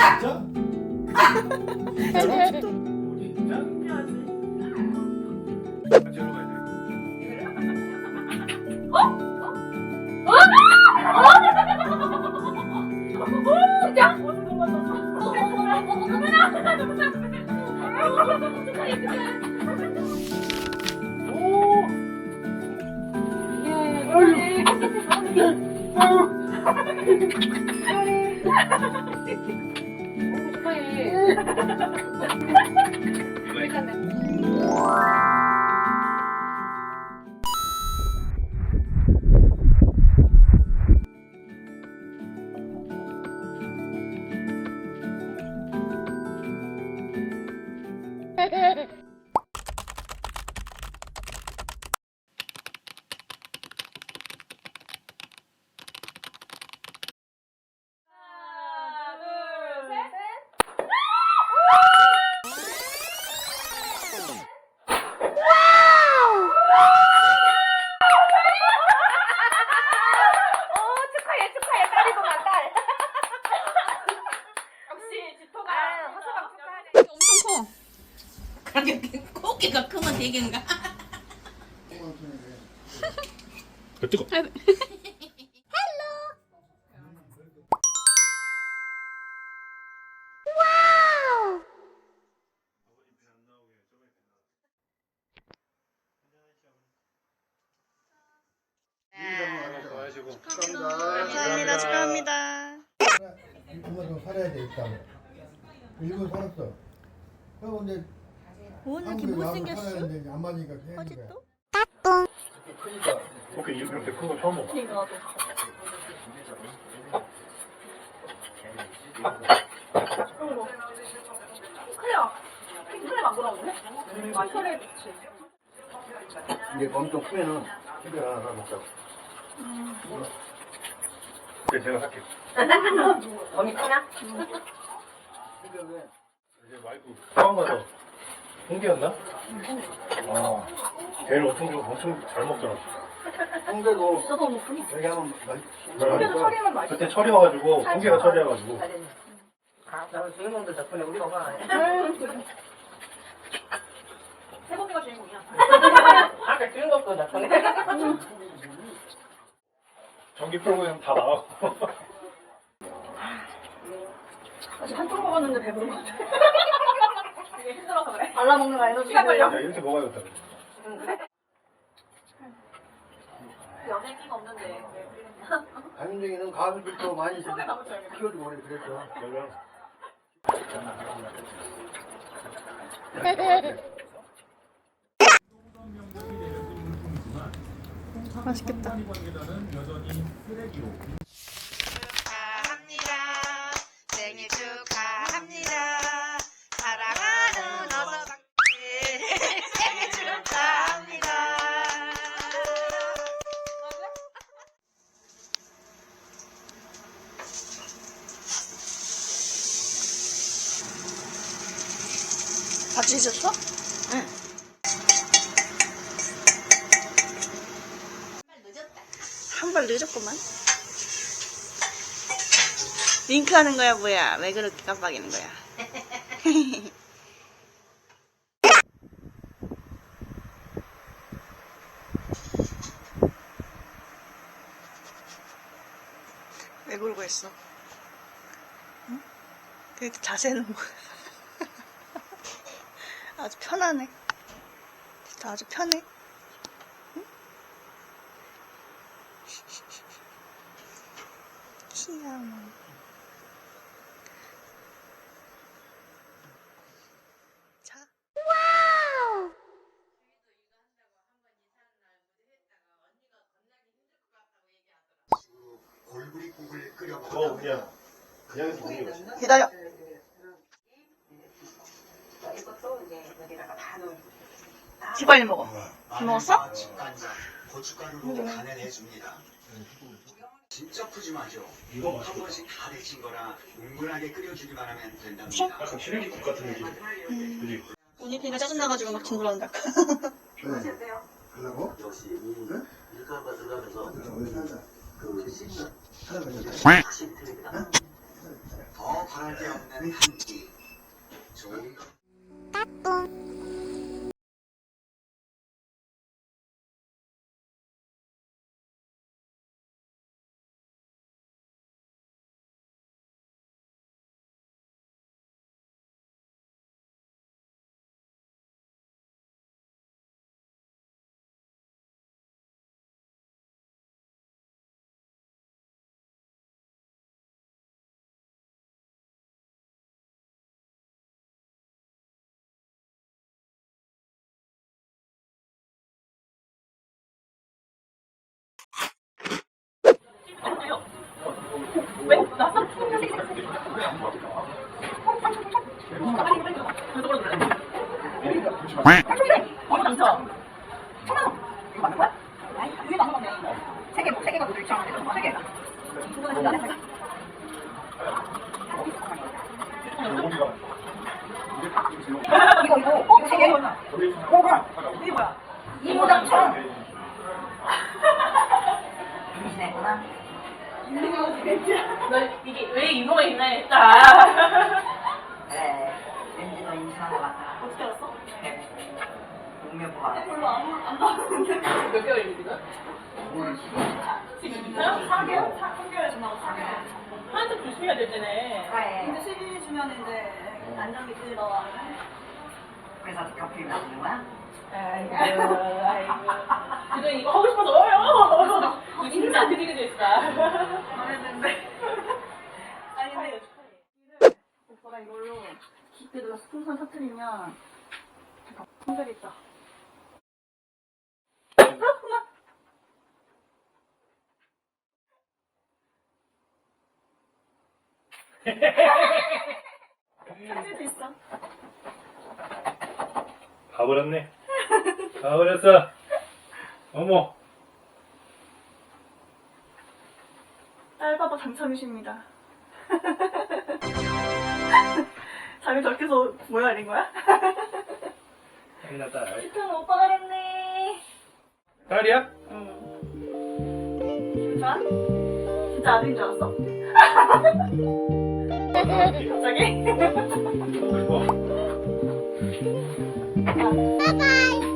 진짜? 진짜로? 진짜? 제로 가야 돼. 가격이 고기가 크면 되겠는가? 뜨거. 감사합니다. 축하합니다. 일본만 좀 살아야 돼 일단. 일본 살았어. 그럼 이제 오늘 이렇게 한국에 와서 못생겼어? 살아야 되는데 안 맞으니까 깨는 어제 거야. 또? 오케이 이렇게 큰 거 처음 먹어. 이게 엄청 크면은 집에 하나 먹자고. 네, 제가 살게. 언니 크냐? 이제 와이프 처음 가서 홍게였나? 아, 걔를 엄청 잘 먹더라. 홍대도 저도 먹으니. 여기 한번 처리하면 맛있어. 그때 철이어가지고 홍게가 철이어가지고. 아, 나는 주인공들 덕분에 우리가 건강하네. 세범이가 주인공이야. 아까 주인공도 덕분에. 전기 프로그램 다 나가고. 아직 한쪽 먹었는데 배부른 것 같아. 되게 힘들어서 그래. 발라 먹는 거 아니야? 시간 걸려. 야, 이렇게 먹어야겠다. 연예기가 없는데. 담임정이는 가을부터 많이 손에 감았어요. 키워주고 그래 그랬어. 맛있겠다. 축하합니다. 생일 축하합니다. 사랑하는 어서박씨 생일 축하합니다. 같이 있었어? 응. 한 발 늦었구만. 링크 하는 거야, 뭐야? 왜 그렇게 깜빡이는 거야? 왜 그러고 있어? 응? 그 자세는 뭐. 아주 편하네. 진짜 아주 편해. 귀여워. 자. 골브리국을 끓여 먹어. 그냥 해서 먹는 거지. 기다려. 빨리 먹어. 먹었어? 고춧가루로 간을 해줍니다. 진짜 푸짐하죠. 이거 한 맛있겠다. 번씩 다 데친 거라 뭉근하게 끓여주기만 하면 된답니다. 약간 시래기국 같은 느낌. 그지? 오늘 그니까 짜증나가지고 막 뒹굴어온다. 하려고? 역시 이 밀가루가 들어가면서 어디 살자. 그 씹는 하나 가져가. 확실히 틀립니다. 더 바랄 게 없는 한 끼. 좋은 것. 왜? 나왔어? 이거 당첨. 1,000원. 이거 맞는 거야? 아니, 이게 맞는 건데. 세 개가 2,000원. 세 개가. 이거는 진짜 안 해. 이거 세 개. 뭐가? 이게 뭐야? 이모당첨. 네, 너 이게 왜 이거가 있나 했다. 그래, 왠지 너 임신한 것 같아. 어떻게 알았어? 몸매 보아. 별로 안 나왔는데. 몇 개월이 지금? 지금 4개월? 3개월 지나고 4개월. 한참 조심해야 될 때네. 그래. 이제 12 주면 이제 안정기 들어. 그래서 커피 나오는 거야? 아이고. 그전 이거 하고 싶어서요. 진짜 드리게 됐어. 말했는데. 아니, 근데 오빠가 이걸로 기대 눌러서 풍선 터뜨리면 풍선 있다. 사진도 있어. 가버렸네. 가버렸어. 어머. 딸바바 당첨이십니다. 자기 저렇게 해서 뭐야 이런 거야? 딸이나 딸. 시트는 오빠가 했네. 딸이야? 응. 진짜? 진짜 아들인 줄 알았어? 갑자기? 어. 바이바이.